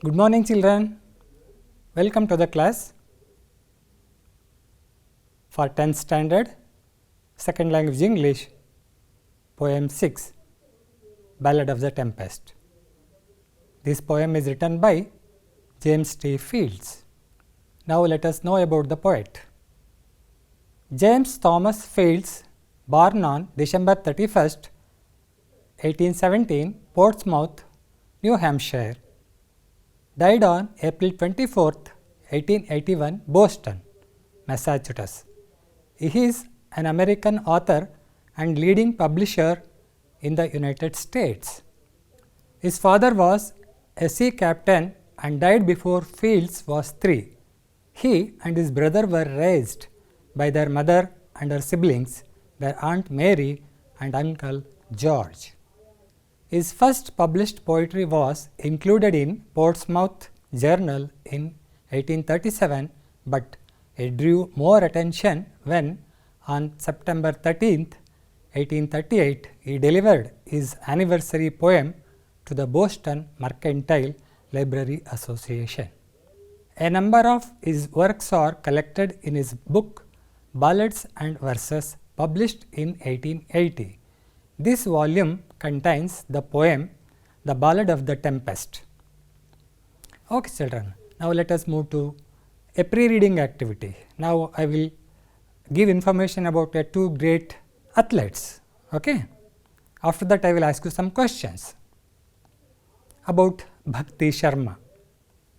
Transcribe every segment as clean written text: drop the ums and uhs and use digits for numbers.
Good morning children, welcome to the class for 10th standard, second language English, poem 6, Ballad of the Tempest. This poem is written by James T. Fields. Now let us know about the poet. James Thomas Fields, born on December 31st, 1817, Portsmouth, New Hampshire. Died on April 24th, 1881, Boston, Massachusetts. He is an American author and leading publisher in the United States. His father was a sea captain and died before Fields was 3. He and his brother were raised by their mother and her siblings, their Aunt Mary and Uncle George. His first published poetry was included in Portsmouth Journal in 1837, but it drew more attention when on September 13th, 1838, he delivered his anniversary poem to the Boston Mercantile Library Association. A number of his works are collected in his book Ballads and Verses, published in 1880. This volume contains the poem The Ballad of the Tempest. Okay children, now let us move to a pre-reading activity. Now I will give information about 2 great athletes. Okay. After that I will ask you some questions about Bhakti Sharma.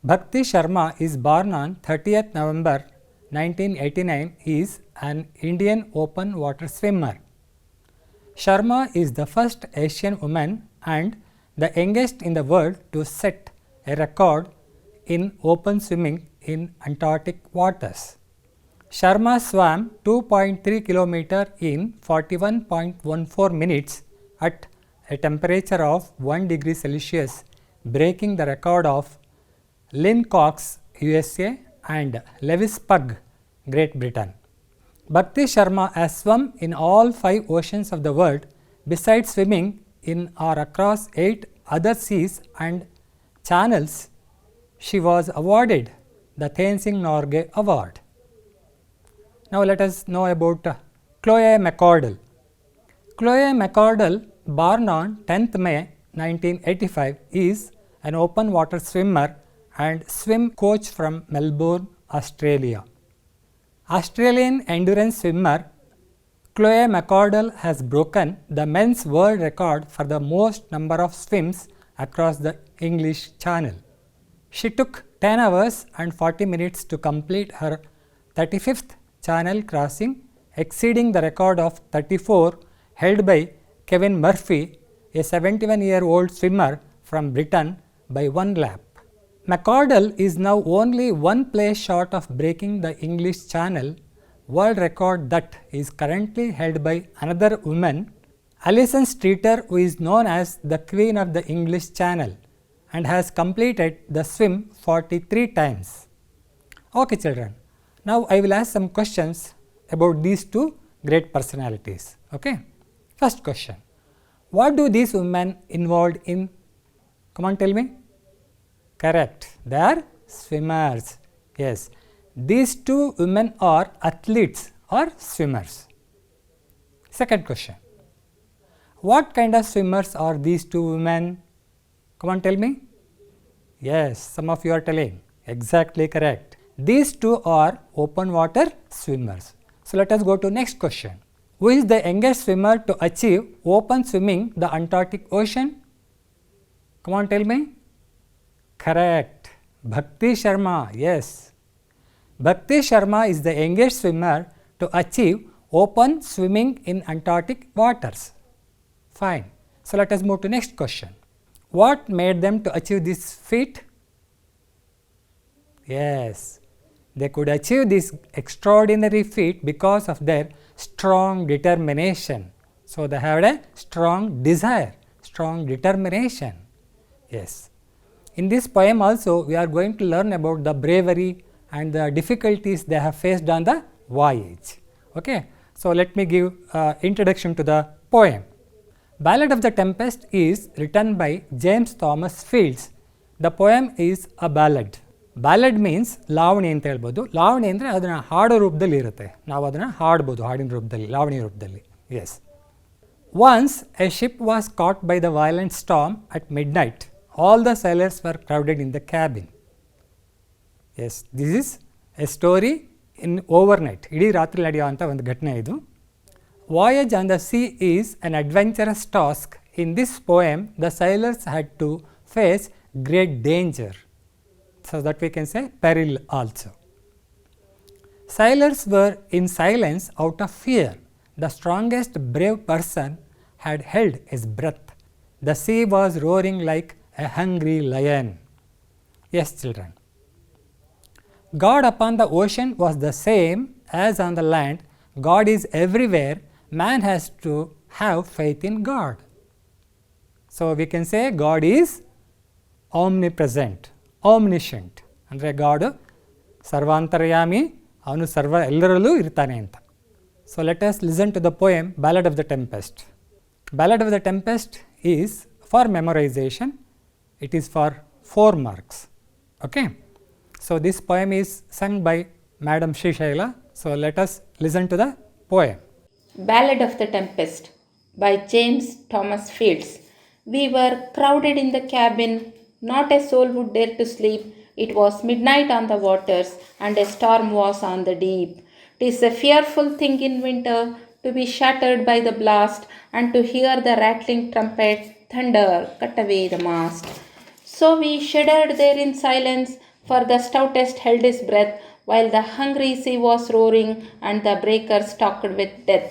Bhakti Sharma is born on 30th November 1989. He is an Indian open water swimmer. Sharma is the first Asian woman and the youngest in the world to set a record in open swimming in Antarctic waters. Sharma swam 2.3 km in 41.14 minutes at a temperature of 1 degree Celsius, breaking the record of Lynn Cox, USA and Lewis Pugh, Great Britain. Bhakti Sharma has swum in all 5 oceans of the world. Besides swimming in or across 8 other seas and channels, she was awarded the Tenzing Norgay Award. Now let us know about Chloe McCardle. Chloe McCardle, born on 10th May 1985, is an open water swimmer and swim coach from Melbourne, Australia. Australian endurance swimmer Chloe McCardle has broken the men's world record for the most number of swims across the English Channel. She took 10 hours and 40 minutes to complete her 35th Channel crossing, exceeding the record of 34 held by Kevin Murphy, a 71-year-old swimmer from Britain, by 1 lap. McCardle is now only 1 place short of breaking the English Channel world record that is currently held by another woman, Alison Streeter, who is known as the Queen of the English Channel and has completed the swim 43 times. Okay children, now I will ask some questions about these 2 great personalities. Okay. First question, what do these women involved in? Come on, tell me. Correct, they are swimmers. Yes, these 2 women are athletes or swimmers. Second question, what kind of swimmers are these 2 women? Come on, tell me. Yes, some of you are telling. Exactly correct. These 2 are open water swimmers. So let us go to next question. Who is the youngest swimmer to achieve open swimming the Antarctic Ocean? Come on, tell me. Correct, Bhakti Sharma. Yes, Bhakti Sharma is the youngest swimmer to achieve open swimming in Antarctic waters. Fine. So let us move to next question. What made them to achieve this feat? Yes, they could achieve this extraordinary feat because of their strong determination. So they had a strong desire, strong determination. Yes. In this poem also we are going to learn about the bravery and the difficulties they have faced on the voyage. Okay. So let me give introduction to the poem. Ballad of the Tempest is written by James Thomas Fields The poem is a ballad. Ballad means ಲಾವಣಿ ಅಂತ ಹೇಳ್ಬೋದು. ಲಾವಣಿ ಅಂದರೆ ಅದನ್ನು ಹಾಡೋ ರೂಪದಲ್ಲಿ ಇರುತ್ತೆ, ನಾವು ಅದನ್ನು ಹಾಡ್ಬೋದು ಹಾಡಿನ ರೂಪದಲ್ಲಿ, ಲಾವಣಿ ರೂಪದಲ್ಲಿ. S. Once a ship was caught by the violent storm at midnight. All the sailors were crowded in the cabin. Yes, this is a story in overnight. ಇಡೀ ರಾತ್ರಿ ನಡೆಯುವಂಥ ಒಂದು ಘಟನೆ ಇದು. Voyage on the sea is an adventurous task. In this poem, the sailors had to face great danger. So that we can say peril also. Sailors were in silence out of fear. The strongest brave person had held his breath. The sea was roaring like a hungry lion. Yes, children. God upon the ocean was the same as on the land. God is everywhere. Man has to have faith in God. So we can say God is omnipresent, omniscient. ಅಂದರೆ god ಸರ್ವಾಂತರ್ಯಾಮಿ, ಅವನು ಎಲ್ಲರಲ್ಲೂ ಇರ್ತಾನೆ ಅಂತ. So let us listen to the poem Ballad of the Tempest. Ballad of the Tempest is for memorization. It is for 4 marks. Okay. So this poem is sung by Madam Shishaila. So let us listen to the poem. Ballad of the Tempest by James Thomas Fields. We were crowded in the cabin. Not a soul would dare to sleep. It was midnight on the waters, and a storm was on the deep. 'Tis a fearful thing in winter to be shattered by the blast, and to hear the rattling trumpet thunder cut away the mast. So we shuddered there in silence, for the stoutest held his breath, while the hungry sea was roaring, and the breakers talked with death.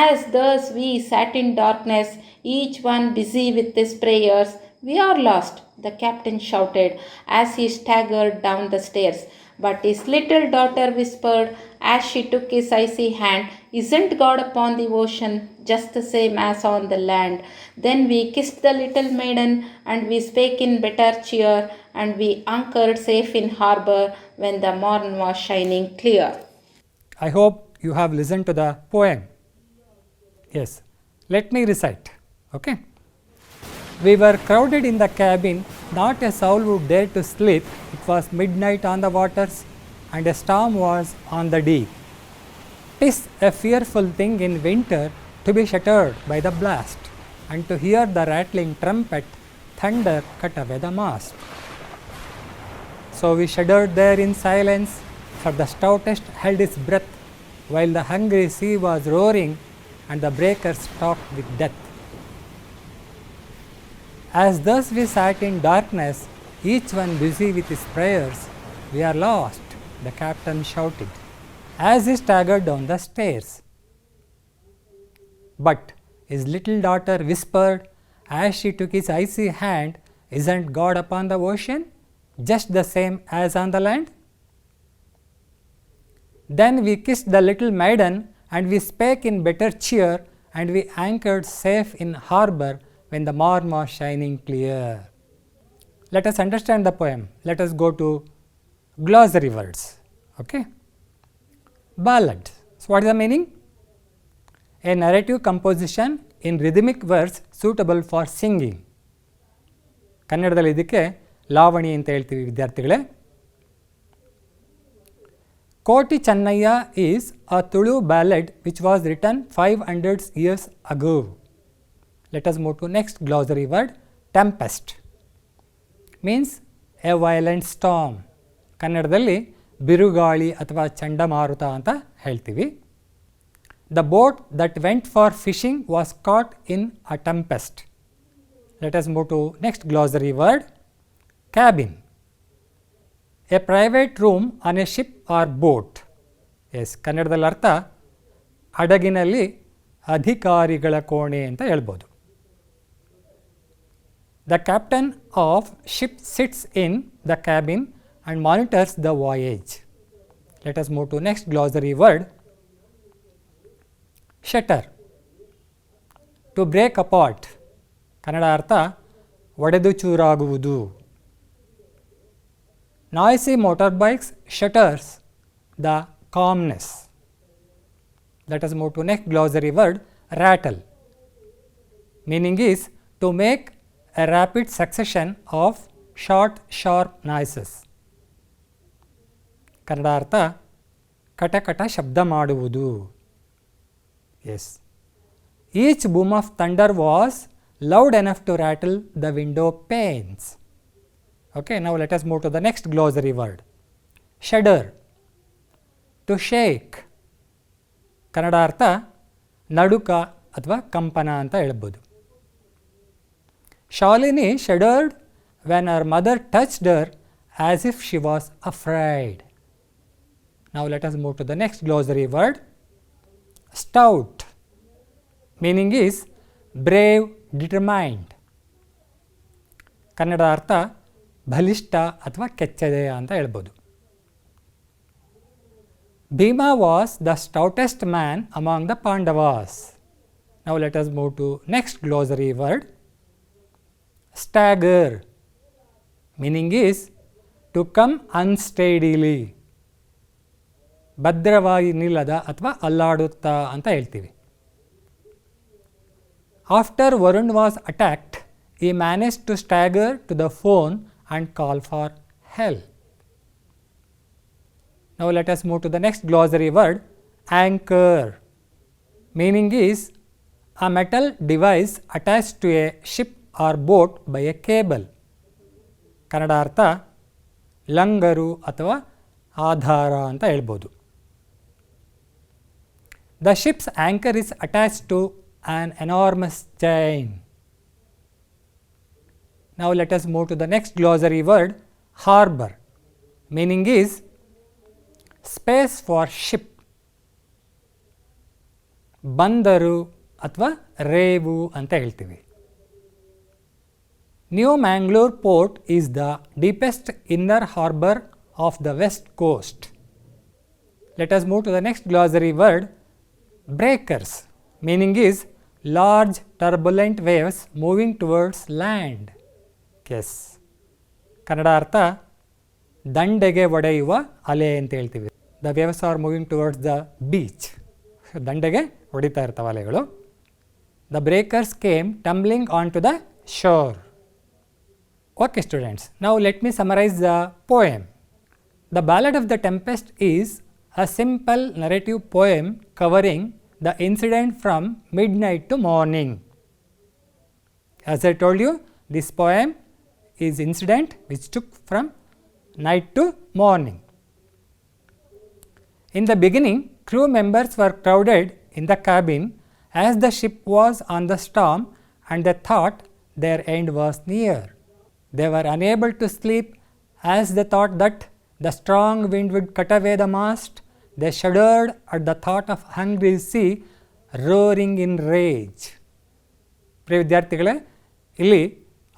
As thus we sat in darkness, each one busy with his prayers, "We are lost," the captain shouted as he staggered down the stairs. But his little daughter whispered as she took his icy hand, "Isn't God upon the ocean just the same as on the land?" Then we kissed the little maiden, and we spake in better cheer, and we anchored safe in harbor when the morn was shining clear. I hope you have listened to the poem. Yes, let me recite. Okay. We were crowded in the cabin, not a soul would dare to sleep. It was midnight on the waters, and a storm was on the deep. 'Tis a fearful thing in winter to be shattered by the blast, and to hear the rattling trumpet thunder cut away the mast. So we shuddered there in silence, for the stoutest held his breath, while the hungry sea was roaring, and the breakers talked with death. As thus we sat in darkness, each one busy with his prayers, "We are lost," the captain shouted, as he staggered down the stairs. But his little daughter whispered, as she took his icy hand, "Isn't God upon the ocean just the same as on the land?" Then we kissed the little maiden, and we spake in better cheer, and we anchored safe in harbor when the morn was shining clear. Let us understand the poem. Let us go to glossary words. Okay. Ballad. So what is the meaning? A narrative composition in rhythmic verse suitable for singing. ಕನ್ನಡದಲ್ಲಿ ಇದಕ್ಕೆ ಲಾವಣಿ ಅಂತ ಹೇಳ್ತೀವಿ ವಿದ್ಯಾರ್ಥಿಗಳೇ. ಕೋಟಿ Chennaiah is a Tulu ballad which was written 500 years ago. Let us move to next glossary word. Tempest means a violent storm. ಕನ್ನಡದಲ್ಲಿ ಬಿರುಗಾಳಿ ಅಥವಾ ಚಂಡಮಾರುತ ಅಂತ ಹೇಳ್ತೀವಿ. The boat that went for fishing was caught in a tempest. Let us move to next glossary word. Cabin, a private room on a ship or boat. Yes, ಕನ್ನಡದಲ್ಲಿ ಅರ್ಥ ಹಡಗಿನಲ್ಲಿ ಅಧಿಕಾರಿಗಳ ಕೋಣೆ ಅಂತ ಹೇಳ್ಬೋದು. The captain of ship sits in the cabin and monitors the voyage. Let us move to next glossary word. Shatter, to break apart. Kannada ಅರ್ಥ ಒಡೆದು ಚೂರಾಗುವುದು. Noisy motorbikes shatters the calmness. Let us move to next glossary word. Rattle, meaning is to make a rapid succession of short sharp noises. Kannada ಅರ್ಥ ಕಟಕಟ ಶಬ್ದ ಮಾಡುವುದು. Yes. Each boom of thunder was loud enough to rattle the window panes. Okay, now let us move to the next glossary word. Shudder, to shake. Kannada ಅರ್ಥ ನಡುಕ ಅಥವಾ ಕಂಪನ ಅಂತ ಹೇಳ್ಬೋದು. Shalini shuddered when her mother touched her as if she was afraid. Now let us move to the next glossary word. Stout, meaning is brave, determined. Kannada ಅರ್ಥ ಬಲಿಷ್ಠ ಅಥವಾ ಕೆಚ್ಚೆದೆಯ ಅಂತ ಹೇಳ್ಬೋದು. Bhima was the stoutest man among the Pandavas. Now let us move to next glossary word. Stagger, meaning is to come unsteadily. ಭದ್ರವಾಗಿ ನಿಲ್ಲದ ಅಥವಾ ಅಲ್ಲಾಡುತ್ತಾ ಅಂತ ಹೇಳ್ತೀವಿ. After Varun was attacked, he managed to stagger to the phone and call for help. Now let us move to the next glossary word. Anchor, meaning is a metal device attached to a ship or boat by a cable. Kannada ಅರ್ಥ ಲಂಗರು ಅಥವಾ ಆಧಾರ ಅಂತ ಹೇಳ್ಬೋದು. The ship's anchor is attached to an enormous chain. Now let us move to the next glossary word. Harbor, meaning is space for ship. ಬಂದರು ಅಥವಾ ರೇವು ಅಂತ ಹೇಳ್ತೀವಿ. New Mangalore port is the deepest inner harbor of the west coast. Let us move to the next glossary word. Breakers, meaning is large turbulent waves moving towards land. Yes. Kannada ಅರ್ಥ ದಂಡೆಗೆ ಒಡೆಯುವ ಅಲೆ ಅಂತ ಹೇಳ್ತೀವಿ. The waves are moving towards the beach. ದಂಡೆಗೆ ಹೊಡಿತಾ ಇರ್ತಾವೆ ಅಲೆಗಳು. The breakers came tumbling on to the shore. Okay students, now let me summarise the poem. The ballad of the tempest is a simple narrative poem covering the incident from midnight to morning. As I told you, this poem is incident which took from night to morning. In the beginning, crew members were crowded in the cabin as the ship was on the storm and they thought their end was near. They were unable to sleep as they thought that the strong wind would cut away the mast. They shuddered at the thought of hungry sea roaring in rage. ಪ್ರಿಯ ವಿದ್ಯಾರ್ಥಿಗಳೇ, ಇಲ್ಲಿ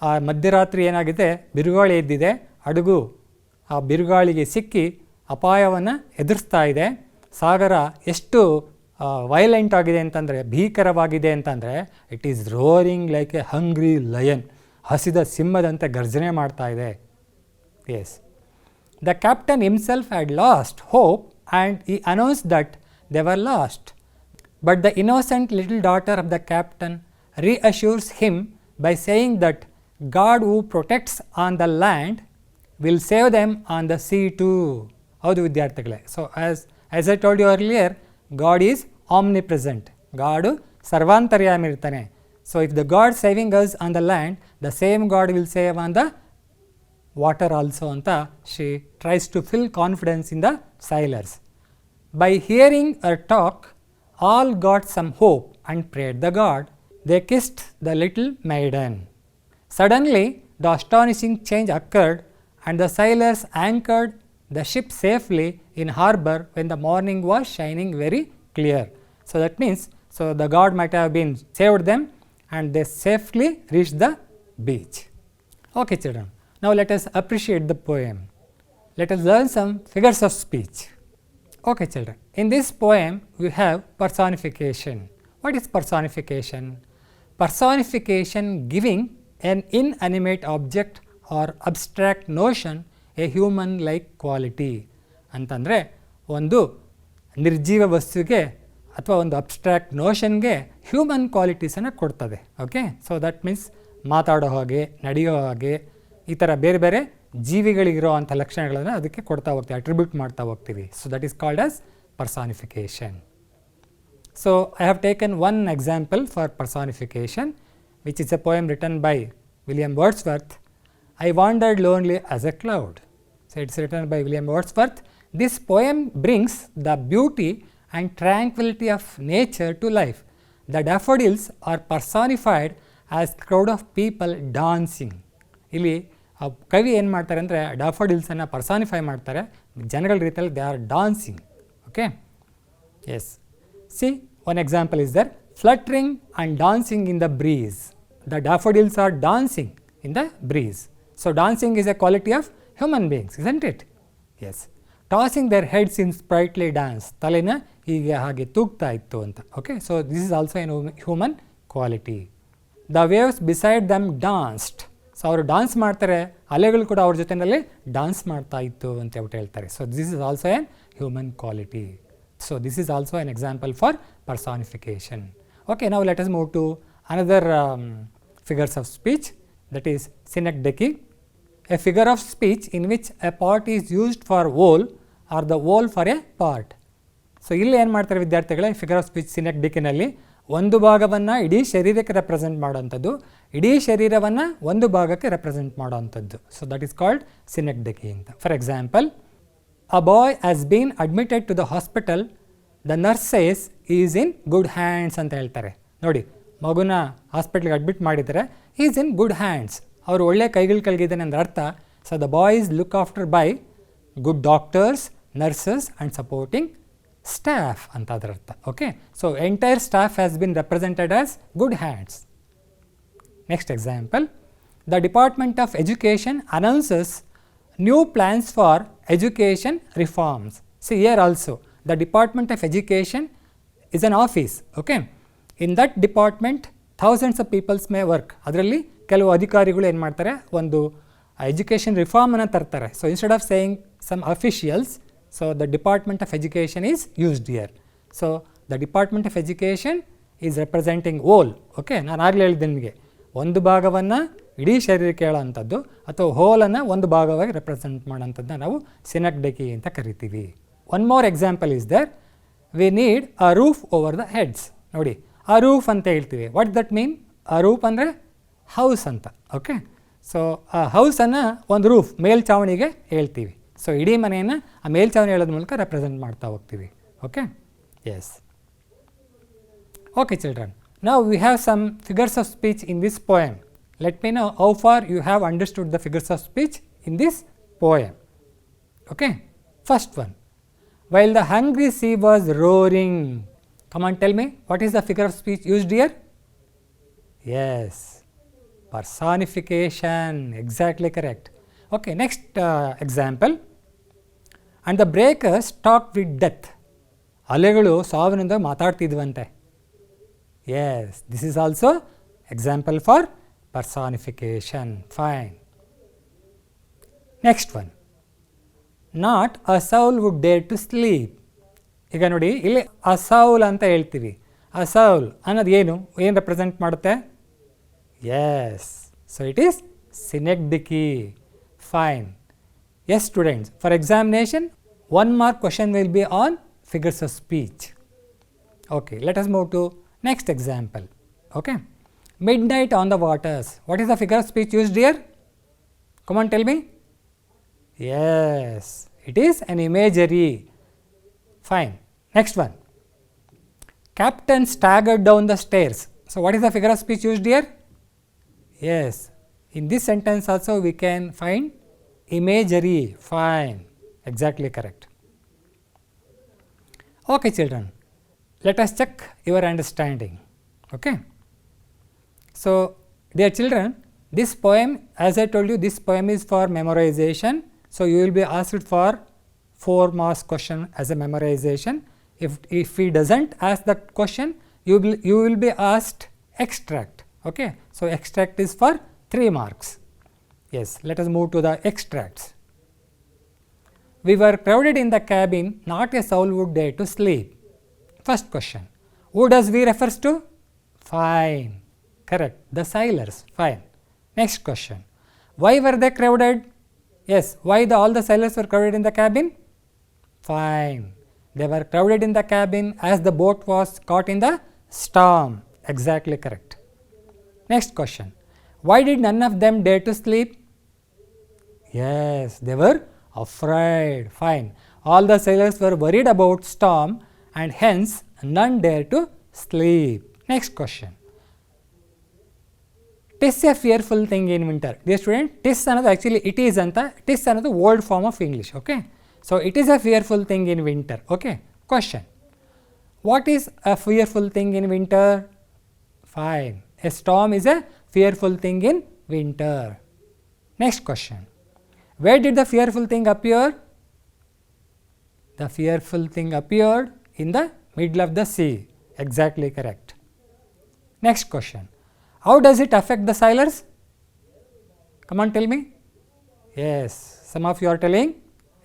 ಆ ಮಧ್ಯರಾತ್ರಿ ಏನಾಗಿದೆ, ಬಿರುಗಾಳಿ ಎದ್ದಿದೆ. ಹಡಗು ಆ ಬಿರುಗಾಳಿಗೆ ಸಿಕ್ಕಿ ಅಪಾಯವನ್ನು ಎದುರಿಸ್ತಾ ಇದೆ. ಸಾಗರ ಎಷ್ಟು ವೈಲೆಂಟ್ ಆಗಿದೆ ಅಂತಂದರೆ, ಭೀಕರವಾಗಿದೆ ಅಂತಂದರೆ, it is roaring like a hungry lion. ಹಸಿದ ಸಿಂಹದಂತೆ ಗರ್ಜನೆ ಮಾಡ್ತಾ ಇದೆ. Yes. The captain himself had lost hope and he announced that they were lost. But the innocent little daughter of the captain reassures him by saying that God who protects on the land will save them on the sea too. ಹೌದು ವಿದ್ಯಾರ್ಥಿಗಳೇ. So as I told you earlier, God is omnipresent. ಗಾಡು ಸರ್ವಾಂತರ್ಯಾಮಿ ಇರ್ತಾನೆ. So if the God saving us on the land, the same God will save on the water also ಅಂತ she tries to fill confidence in the sailors. By hearing her talk, all got some hope and prayed the God. They kissed the little maiden. Suddenly, the astonishing change occurred and the sailors anchored the ship safely in harbor when the morning was shining very clear. So that means, the God might have been saved them and they safely reached the beach. Okay children. Now let us appreciate the poem. Let us learn some figures of speech. Okay children, in this poem we have personification. What is personification? Personification giving an inanimate object or abstract notion a human like quality. ಅಂತಂದರೆ ಒಂದು ನಿರ್ಜೀವ ವಸ್ತುವಿಗೆ ಅಥವಾ ಒಂದು abstract ನೋಷನ್ಗೆ human ಕ್ವಾಲಿಟೀಸನ್ನು ಕೊಡ್ತದೆ. Okay, so that means ಮಾತಾಡೋ ಹಾಗೆ, ನಡೆಯೋ ಹಾಗೆ, ಈ ಥರ ಬೇರೆ ಬೇರೆ ಜೀವಿಗಳಿಗಿರೋ ಅಂಥ ಲಕ್ಷಣಗಳನ್ನು ಅದಕ್ಕೆ ಕೊಡ್ತಾ ಹೋಗ್ತೀವಿ, ಅಟ್ರಿಬ್ಯೂಟ್ ಮಾಡ್ತಾ ಹೋಗ್ತೀವಿ. So that is called as personification. So I have taken one example for personification, which is a poem written by William Wordsworth. I wandered lonely as a cloud. So it's written by William Wordsworth. This poem brings the beauty and tranquility of nature to life. The daffodils are personified as crowd of people dancing. ಇಲ್ಲಿ ಕವಿ ಏನು ಮಾಡ್ತಾರೆ ಅಂದರೆ ಡಾಫೋಡಿಲ್ಸನ್ನು personify ಮಾಡ್ತಾರೆ, ಜನಗಳ ರೀತಿಯಲ್ಲಿ they are dancing. Okay, yes. See, one example is there, fluttering and dancing in the breeze. The daffodils are dancing in the breeze. So dancing is a quality of human beings, isn't it? Yes. Tossing their heads in sprightly dance. ತಲೆನ ಹೀಗೆ ಹಾಗೆ ತೂಗ್ತಾ ಇತ್ತು ಅಂತ. Okay, so this is also a human quality. The waves beside them danced. So ಅವರು dance ಮಾಡ್ತಾರೆ, ಅಲೆಗಳು ಕೂಡ ಅವ್ರ ಜೊತೆಯಲ್ಲಿ ಡಾನ್ಸ್ ಮಾಡ್ತಾ ಇತ್ತು ಅಂತ ಹೇಳ್ತಾರೆ. So this is also N human quality. So this is also an example for personification. Okay, now let us move to another figures of speech, that is synecdoche, a figure of speech in which a part is used for whole or the whole for a part. So ಇಲ್ಲಿ ಏನು ಮಾಡ್ತಾರೆ ವಿದ್ಯಾರ್ಥಿಗಳೇ, figure of speech ಸಿನೆಕ್ಡಿಕ್ಕಿನಲ್ಲಿ ಒಂದು ಭಾಗವನ್ನು ಇಡೀ ಶರೀರಕ್ಕೆ represent ಮಾಡೋವಂಥದ್ದು, ಇಡೀ ಶರೀರವನ್ನು ಒಂದು ಭಾಗಕ್ಕೆ ರೆಪ್ರೆಸೆಂಟ್ ಮಾಡೋವಂಥದ್ದು. So that is called synecdoche ಅಂತ. For example, a boy has been admitted to the hospital, the nurse says he is in good hands ಅಂತ ಹೇಳ್ತಾರೆ. ನೋಡಿ, ಮಗುನ ಹಾಸ್ಪಿಟ್ಲಿಗೆ ಅಡ್ಮಿಟ್ ಮಾಡಿದರೆ he is in good hands, ಅವರು ಒಳ್ಳೆ ಕೈಗಳು ಕಲ್ಗಿದ್ದಾನೆ ಅಂದ್ರೆ ಅರ್ಥ. So the boy is look after by good doctors, nurses and supporting staff ಅಂತ ಅದರ ಅರ್ಥ. Okay, so entire staff has been represented as good hands. Next example, the department of education announces new plans for education reforms. See here also, the Department of Education is an office. Okay, in that department thousands of peoples may work. ಅದರಲ್ಲಿ ಕೆಲವು ಅಧಿಕಾರಿಗಳು ಏನು ಮಾಡ್ತಾರೆ, ಒಂದು education ರಿಫಾರ್ಮನ್ನು ತರ್ತಾರೆ. So instead of saying some officials, so the department of education is used here. So the department of education is representing all. Okay, ನಾನು ಆಗಲೇ ಹೇಳಿದ್ದೆ ನಿಮಗೆ, ಒಂದು ಭಾಗವನ್ನು ಇಡೀ ಶರೀರಕ್ಕೆ ಹೇಳೋವಂಥದ್ದು ಅಥವಾ ಹೋಲನ್ನು ಒಂದು ಭಾಗವಾಗಿ ರೆಪ್ರೆಸೆಂಟ್ ಮಾಡೋಂಥದ್ದನ್ನ ನಾವು ಸಿನೆಕ್ಡಕಿ ಅಂತ ಕರಿತೀವಿ. One more example is there, we need a roof over the heads. ನೋಡಿ, ಆ ರೂಫ್ ಅಂತ ಹೇಳ್ತೀವಿ. What that mean? ಆ ರೂಫ್ ಅಂದರೆ ಹೌಸ್ ಅಂತ. ಓಕೆ, ಸೊ ಆ ಹೌಸನ್ನು ಒಂದು ರೂಫ್, ಮೇಲ್ಛಾವಣಿಗೆ ಹೇಳ್ತೀವಿ. ಸೊ ಇಡೀ ಮನೆಯನ್ನು ಆ ಮೇಲ್ಛಾವಣಿ ಹೇಳೋದ್ರ ಮೂಲಕ ರೆಪ್ರೆಸೆಂಟ್ ಮಾಡ್ತಾ ಹೋಗ್ತೀವಿ. Okay, yes. Okay children, now we have some figures of speech in this poem. Let me know how far you have understood the figures of speech in this poem. Okay, first one, while the hungry sea was roaring. Come on, tell me, what is the figure of speech used here? Yes, personification, exactly correct. Okay, next example, and the breakers talked with death. ಅಲೆಗಳು ಸಾವಿನಿಂದ ಮಾತಾಡ್ತಿದ್ವಂತೆ. Yes, this is also example for personification. Fine. Next one, not a soul would dare to sleep. ಈಗ ನೋಡಿ, ಇಲ್ಲಿ a soul ಅಂತ ಹೇಳ್ತೀವಿ. a soul ಅನ್ನೋದು ಏನು represent ಮಾಡುತ್ತೆ? Yes, so it is synecdoche. Fine. Yes students, for examination 1 mark question will be on figures of speech. Okay, let us move to next example. Okay, midnight on the waters. What is the figure of speech used here? Come on, tell me. Yes, it is an imagery. Fine. Next one, captain staggered down the stairs. So what is the figure of speech used here? Yes, in this sentence also we can find imagery. Fine, exactly correct. Okay children, let us check your understanding. Okay, so dear children, this poem, as I told you, this poem is for memorization. So you will be asked for 4 marks question as a memorization. If he doesn't ask that question, you will be asked extract. Okay, so extract is for 3 marks. Yes, let us move to the extracts. We were crowded in the cabin, not a soul would dare to sleep. First question, who does we refers to? Fine, correct, the sailors. Fine. Next question, Why were they crowded? Yes, why all the sailors were crowded in the cabin? Fine. They were crowded in the cabin as the boat was caught in the storm. Exactly correct. Next question. Why did none of them dare to sleep? Yes, they were afraid. Fine. All the sailors were worried about storm and hence none dare to sleep. Next question. Tis a fearful thing in winter. Dear student, tis another actually it is anta. Tis another old form of English. Okay. So it is a fearful thing in winter. Okay. Question. What is a fearful thing in winter? Fine. A storm is a fearful thing in winter. Next question. Where did the fearful thing appear? The fearful thing appeared in the middle of the sea. Exactly correct. Next question. How does it affect the sailors? Come on, tell me. Yes, some of you are telling.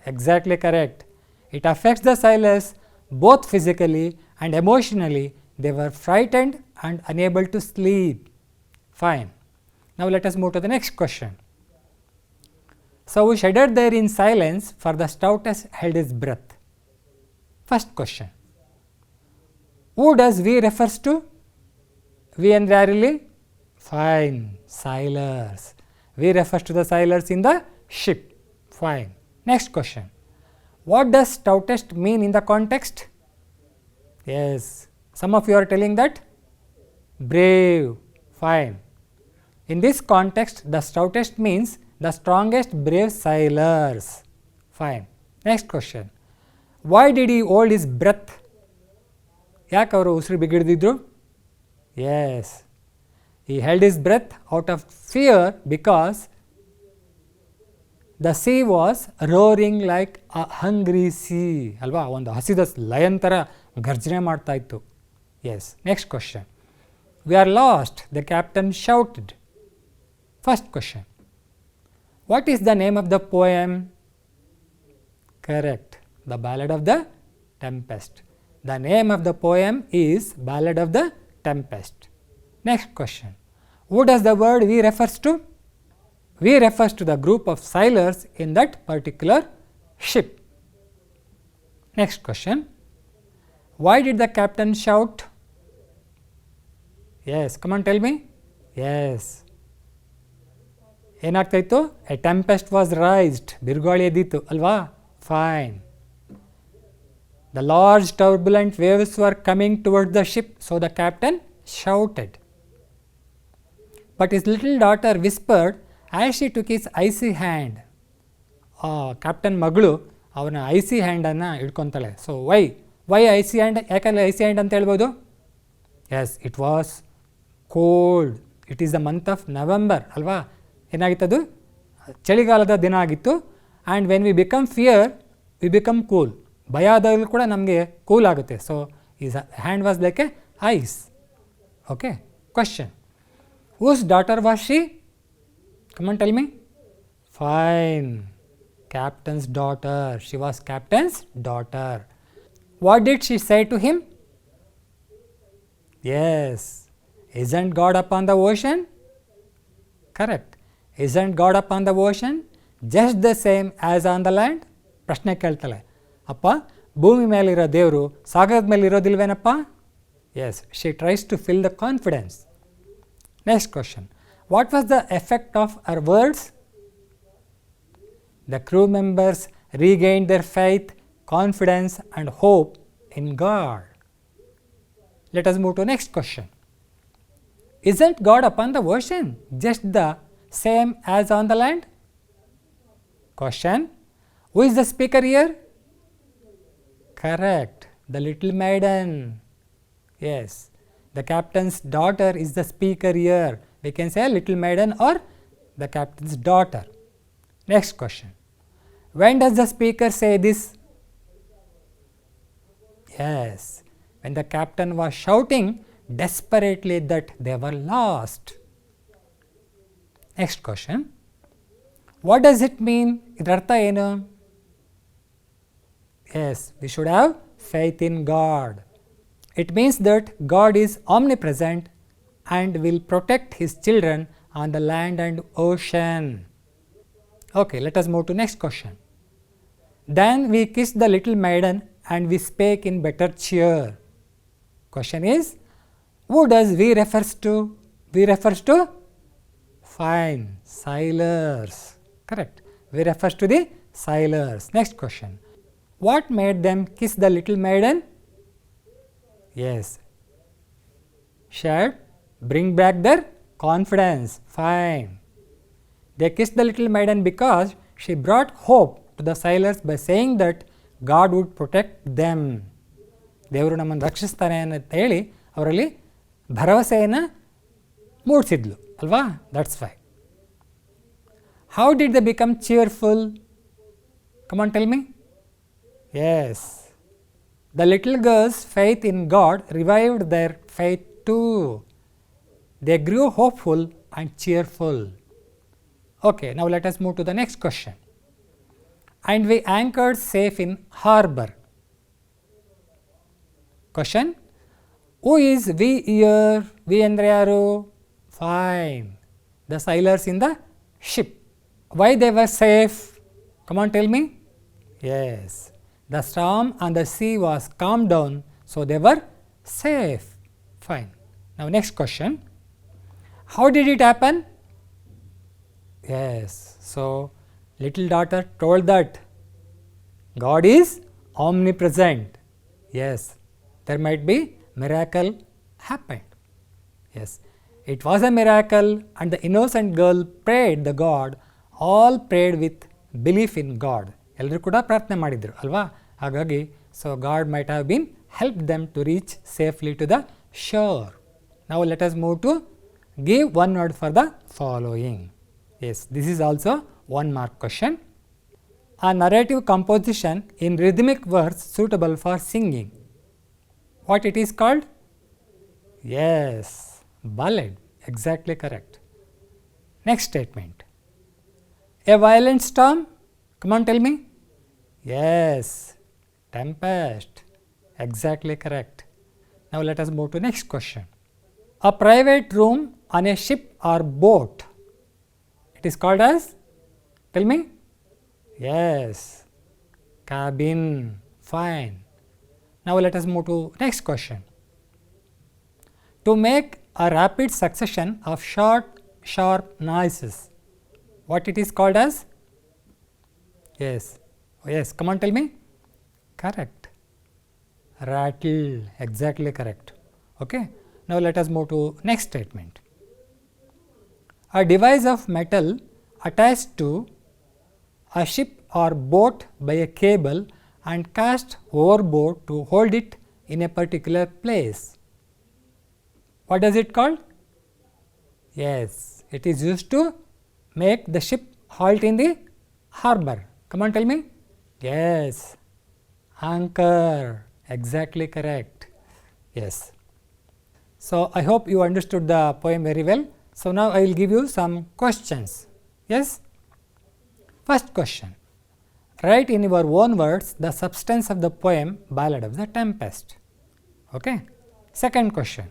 Exactly correct. It affects the sailors both physically and emotionally. They were frightened and unable to sleep. Fine. Now let us move to the next question. So we shuddered there in silence, for the stoutest held his breath. First question. Who does we refers to? We and rarely? Fine. Sailors. We refers to the sailors in the ship. Fine. Next question. What does stoutest mean in the context? Yes. Some of you are telling that brave. Fine. In this context, the stoutest means the strongest brave sailors. Fine. Next question. Why did he hold his breath? ಯಾಕೆ ಅವರು ಉಸಿರು ಬಿಗಿಡ್ದಿದ್ರು? Yes. He held his breath out of fear because the sea was roaring like a hungry sea. ಅಲ್ವಾ, ಒಂದು ಹಸಿದ lion ಥರ ಗರ್ಜನೆ ಮಾಡ್ತಾ ಇತ್ತು. Yes. Next question. We are lost, the captain shouted. First question. What is the name of the poem? Correct. The Ballad of the Tempest. The name of the poem is Ballad of the Tempest. Next question. Who does the word we refers to? We refers to the group of sailors in that particular ship. Next question. Why did the captain shout? Yes, come on, tell me. Yes. ಏನಾಗ್ತಾ ಇತ್ತು? A tempest was raised. ಬಿರುಗಾಳಿ ಎದ್ದಿತ್ತು ಅಲ್ವಾ? Fine. The large turbulent waves were coming towards the ship, so the captain shouted. But his little daughter whispered as she took his icy hand. Captain ಮಗಳು ಅವನ icy ಹ್ಯಾಂಡನ್ನು ಹಿಡ್ಕೊತಾಳೆ. So why icy hand? ಯಾಕಂದರೆ icy hand ಅಂತ ಹೇಳ್ಬೋದು? Yes, it was cold. It is the month of November ಅಲ್ವಾ? ಏನಾಗಿತ್ತದು? ಚಳಿಗಾಲದ ದಿನ ಆಗಿತ್ತು. And when we become fear we become cool. ಭಯ ಆದಾಗಲೂ ಕೂಡ ನಮಗೆ ಕೂಲ್ ಆಗುತ್ತೆ. So is hand was like a ice. Okay. Question. Whose daughter was she? Come on tell me. Fine. Captain's daughter. She was captain's daughter. What did she say to him? Yes. Isn't God upon the ocean? Correct. Isn't God upon the ocean just the same as on the land? ಪ್ರಶ್ನೆ ಕೇಳ್ತಾಳೆ. ಅಪ್ಪ, ಭೂಮಿ ಮೇಲಿರೋ ದೇವರು ಸಾಗರದ ಮೇಲೆ ಇರೋದಿಲ್ವೇನಪ್ಪ? Yes. She tries to fill the confidence. Next question. What was the effect of her words? The crew members regained their faith, confidence and hope in God. Let us move to next question. Isn't God upon the ocean just the same as on the land? Question. Who is the speaker here? Correct. The little maiden. Yes. The captain's daughter is the speaker here. We can say little maiden or the captain's daughter. Next question. When does the speaker say this? Yes, when the captain was shouting desperately that they were lost. Next question. What does it mean? Idartha enu? Yes, we should have faith in God. It means that God is omnipresent and will protect his children on the land and ocean. Okay, let us move to next question. Then we kissed the little maiden and we spake in better cheer. Question is, who does we refers to? We refers to? Fine, sailors. Correct. We refers to the sailors. Next question. What made them kiss the little maiden? Yes. Should bring back their confidence. Fine. They kissed the little maiden because she brought hope to the sailors by saying that God would protect them. ದೇವರು ನಮ್ಮನ್ನು ರಕ್ಷಿಸ್ತಾನೆ ಅಂತ ಹೇಳಿ ಅವರಲ್ಲಿ ಭರವಸೆಯನ್ನು ಮೂಡಿಸಿದ್ಲು ಅಲ್ವಾ. That's why. How did they become cheerful? Come on, tell me. Yes. The little girls' faith in God revived their faith too. They grew hopeful and cheerful. Okay, now let us move to the next question. And we anchored safe in harbor. Question. Who is we here? We andre yaru? Fine. The sailors in the ship. Why they were safe? Come on, tell me. Yes. The storm on the sea was calmed down, so they were safe. Fine. Now next question. How did it happen? Yes. So little daughter told that God is omnipresent. Yes. There might be miracle happened. Yes. It was a miracle and the innocent girl prayed the God. All prayed with belief in God. ಎಲ್ಲರೂ ಕೂಡ ಪ್ರಾರ್ಥನೆ ಮಾಡಿದ್ರು ಅಲ್ವಾ. ಹಾಗಾಗಿ so God might have been helped them to reach safely to the shore. Now let us move to give one word for the following. Yes, this is also 1 mark question. A narrative composition in rhythmic verse suitable for singing. What it is called? Yes, ballad. Exactly correct. Next statement. A violent storm. Come on, tell me. Yes, tempest. Exactly correct. Now let us move to next question. A private room on a ship or boat. It is called as? Tell me. Yes, cabin. Fine. Now let us move to next question. To make a rapid succession of short, sharp noises. What it is called as? Yes. Yes. Come on, tell me. Correct. Rattle. Exactly correct. Okay. Now let us move to next statement. A device of metal attached to a ship or boat by a cable and cast overboard to hold it in a particular place. What does it called? Yes, it is used to make the ship halt in the harbor. Come on, tell me. Yes, anchor. Exactly correct. Yes. So I hope you understood the poem very well. So now I will give you some questions. Yes. First question. Write in your own words the substance of the poem Ballad of the Tempest. Okay. Second question.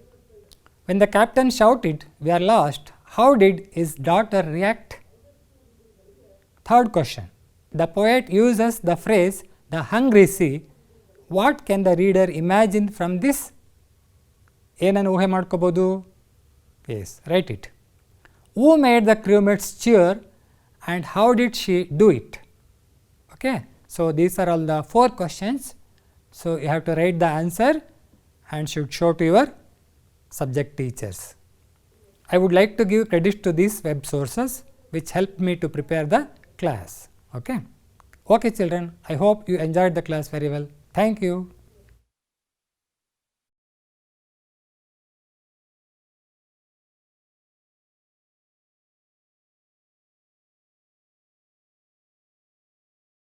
When the captain shouted, "We are lost," how did his daughter react? Third question. The poet uses the phrase "the hungry sea." What can the reader imagine from this? ಏನನ್ನು ಊಹೆ ಮಾಡ್ಕೋಬೋದು? Yes, write it. Who made the crewmates cheer and how did she do it? Okay, so these are all the 4 questions. So you have to write the answer and should show to your subject teachers. I would like to give credit to these web sources which helped me to prepare the class. Okay, children, I hope you enjoyed the class very well. Thank you.